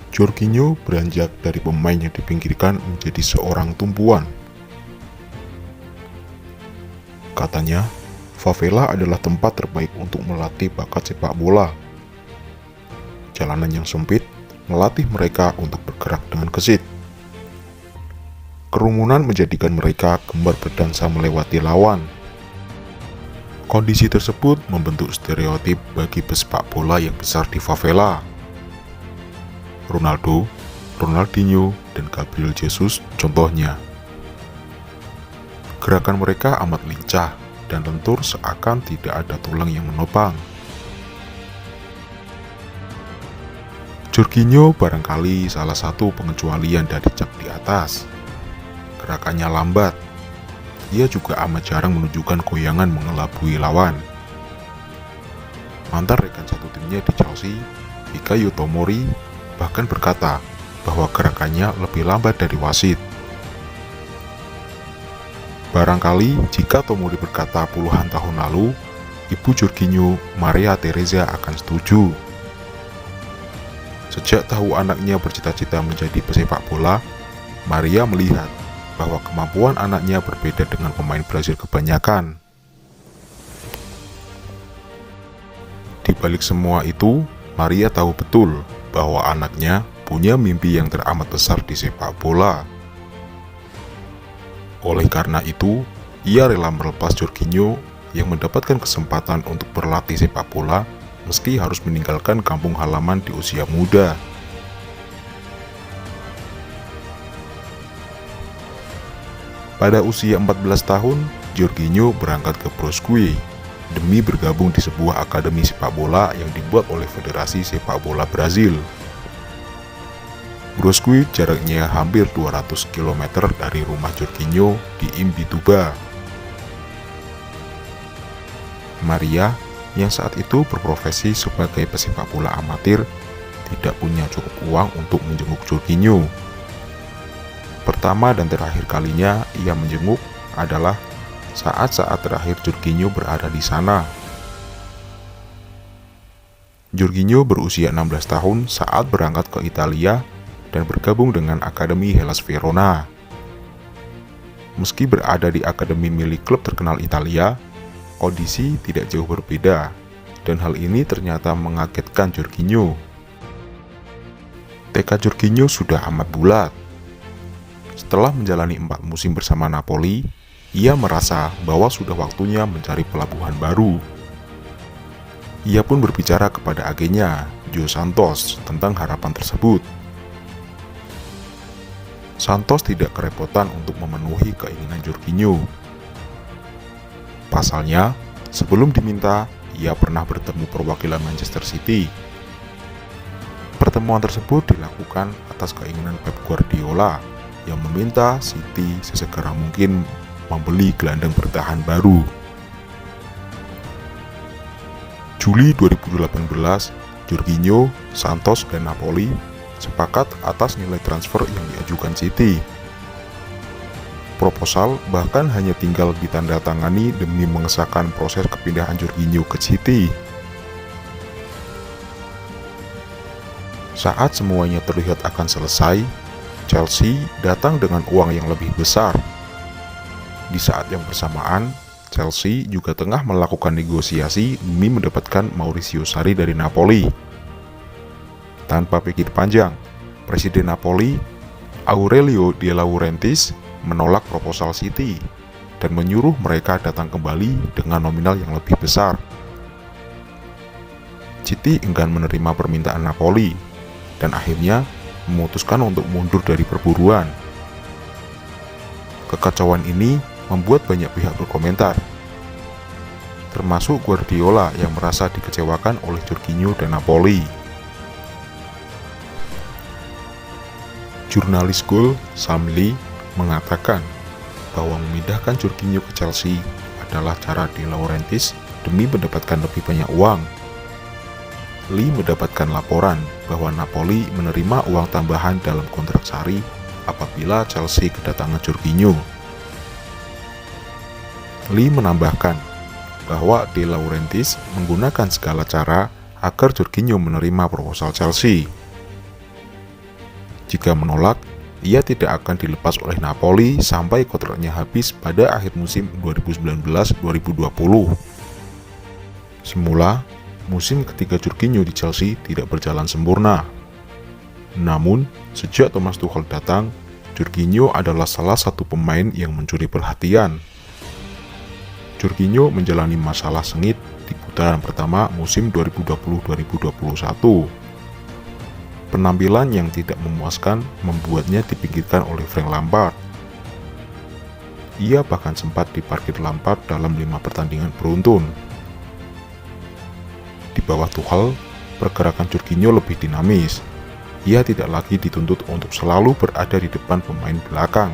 Jorginho beranjak dari pemain yang dipinggirkan menjadi seorang tumpuan. Katanya, favela adalah tempat terbaik untuk melatih bakat sepak bola. Jalanan yang sempit melatih mereka untuk bergerak dengan gesit. Kerumunan menjadikan mereka gemar berdansa melewati lawan. Kondisi tersebut membentuk stereotip bagi pesepak bola yang besar di favela. Ronaldo, Ronaldinho, dan Gabriel Jesus contohnya. Gerakan mereka amat lincah dan lentur seakan tidak ada tulang yang menopang. Jorginho barangkali salah satu pengecualian dari cap di atas. Gerakannya lambat. Ia juga amat jarang menunjukkan goyangan mengelabui lawan. Mantan rekan satu timnya di Chelsea, Fikayo Tomori, bahkan berkata bahwa gerakannya lebih lambat dari wasit. Barangkali jika Tomori berkata puluhan tahun lalu, ibu Jorginho, Maria Teresa, akan setuju. Sejak tahu anaknya bercita-cita menjadi pesepak bola, Maria melihat bahwa kemampuan anaknya berbeda dengan pemain Brasil kebanyakan. Di balik semua itu, Maria tahu betul bahwa anaknya punya mimpi yang teramat besar di sepak bola. Oleh karena itu, ia rela melepas Jorginho yang mendapatkan kesempatan untuk berlatih sepak bola meski harus meninggalkan kampung halaman di usia muda. Pada usia 14 tahun, Jorginho berangkat ke Brusque demi bergabung di sebuah akademi sepak bola yang dibuat oleh Federasi Sepak Bola Brazil. Brusque jaraknya hampir 200 km dari rumah Jorginho di Imbituba. Maria, yang saat itu berprofesi sebagai pesepak bola amatir, tidak punya cukup uang untuk menjenguk Jorginho. Pertama dan terakhir kalinya ia menjenguk adalah saat-saat terakhir Jorginho berada di sana. Jorginho berusia 16 tahun saat berangkat ke Italia dan bergabung dengan Akademi Hellas Verona. Meski berada di akademi milik klub terkenal Italia, kondisi tidak jauh berbeda, dan hal ini ternyata mengagetkan Jorginho. Tekad Jorginho sudah amat bulat. Setelah menjalani 4 musim bersama Napoli, ia merasa bahwa sudah waktunya mencari pelabuhan baru. Ia pun berbicara kepada agennya, Joe Santos, tentang harapan tersebut. Santos tidak kerepotan untuk memenuhi keinginan Jorginho. Pasalnya, sebelum diminta, ia pernah bertemu perwakilan Manchester City. Pertemuan tersebut dilakukan atas keinginan Pep Guardiola yang meminta City sesegera mungkin membeli gelandang bertahan baru. Juli 2018, Jorginho, Santos, dan Napoli sepakat atas nilai transfer yang diajukan City. Proposal bahkan hanya tinggal ditandatangani demi mengesahkan proses kepindahan Jorginho ke City. Saat semuanya terlihat akan selesai, Chelsea datang dengan uang yang lebih besar. Di saat yang bersamaan, Chelsea juga tengah melakukan negosiasi demi mendapatkan Maurizio Sarri dari Napoli. Tanpa pikir panjang, Presiden Napoli, Aurelio De Laurentiis, menolak proposal City dan menyuruh mereka datang kembali dengan nominal yang lebih besar. City enggan menerima permintaan Napoli dan akhirnya memutuskan untuk mundur dari perburuan. Kekacauan ini membuat banyak pihak berkomentar, termasuk Guardiola yang merasa dikecewakan oleh Jorginho dan Napoli. Jurnalis Goal, Sam Lee, mengatakan bahwa memindahkan Jorginho ke Chelsea adalah cara De Laurentiis demi mendapatkan lebih banyak uang. Lee mendapatkan laporan bahwa Napoli menerima uang tambahan dalam kontrak Sarri apabila Chelsea kedatangan Jorginho. Lee menambahkan bahwa De Laurentiis menggunakan segala cara agar Jorginho menerima proposal Chelsea. Jika menolak, ia tidak akan dilepas oleh Napoli sampai kontraknya habis pada akhir musim 2019-2020. Semula, musim ketiga Jorginho di Chelsea tidak berjalan sempurna. Namun, sejak Thomas Tuchel datang, Jorginho adalah salah satu pemain yang mencuri perhatian. Jorginho menjalani masalah sengit di putaran pertama musim 2020-2021. Penampilan yang tidak memuaskan membuatnya dipinggirkan oleh Frank Lampard. Ia bahkan sempat diparkir Lampard dalam 5 pertandingan beruntun. Di bawah Tuchel, pergerakan Jorginho lebih dinamis. Ia tidak lagi dituntut untuk selalu berada di depan pemain belakang,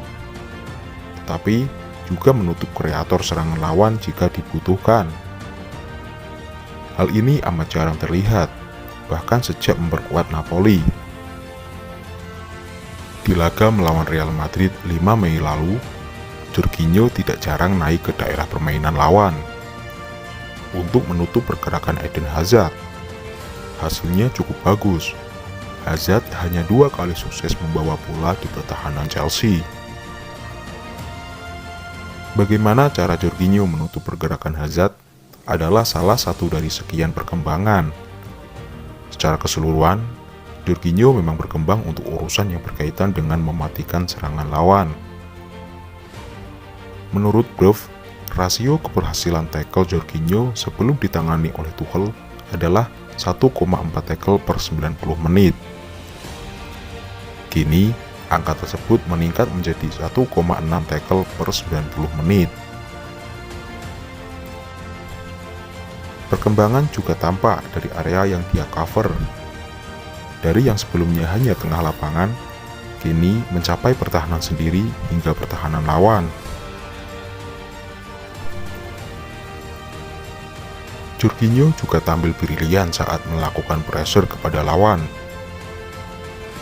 tetapi juga menutup kreator serangan lawan jika dibutuhkan. Hal ini amat jarang terlihat, bahkan sejak memperkuat Napoli. Di laga melawan Real Madrid 5 Mei lalu, Jorginho tidak jarang naik ke daerah permainan lawan untuk menutup pergerakan Eden Hazard. Hasilnya cukup bagus. Hazard hanya 2 kali sukses membawa bola di pertahanan Chelsea. Bagaimana cara Jorginho menutup pergerakan Hazard adalah salah satu dari sekian perkembangan. Secara keseluruhan, Jorginho memang berkembang untuk urusan yang berkaitan dengan mematikan serangan lawan. Menurut Bruv, rasio keberhasilan tackle Jorginho sebelum ditangani oleh Tuchel adalah 1,4 tackle per 90 menit. Kini, angka tersebut meningkat menjadi 1,6 tackle per 90 menit. Perkembangan juga tampak dari area yang dia cover. Dari yang sebelumnya hanya tengah lapangan, kini mencapai pertahanan sendiri hingga pertahanan lawan. Jorginho juga tampil brilian saat melakukan pressure kepada lawan.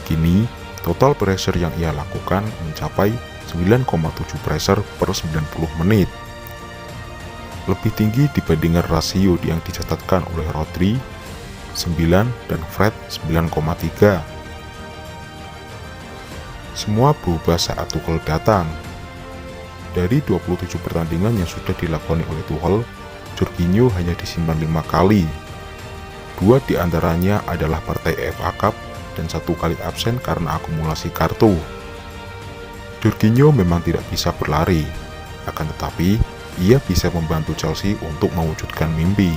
Kini, total pressure yang ia lakukan mencapai 9,7 pressure per 90 menit. Lebih tinggi dibandingkan rasio yang dicatatkan oleh Rodri 9 dan Fred 9,3. Semua berubah saat Tuchel datang. Dari 27 pertandingan yang sudah dilakoni oleh Tuchel, Jorginho hanya disimpan 5 kali. 2 diantaranya adalah partai FA Cup dan 1 kali absen karena akumulasi kartu. Jorginho memang tidak bisa berlari, akan tetapi ia bisa membantu Chelsea untuk mewujudkan mimpi.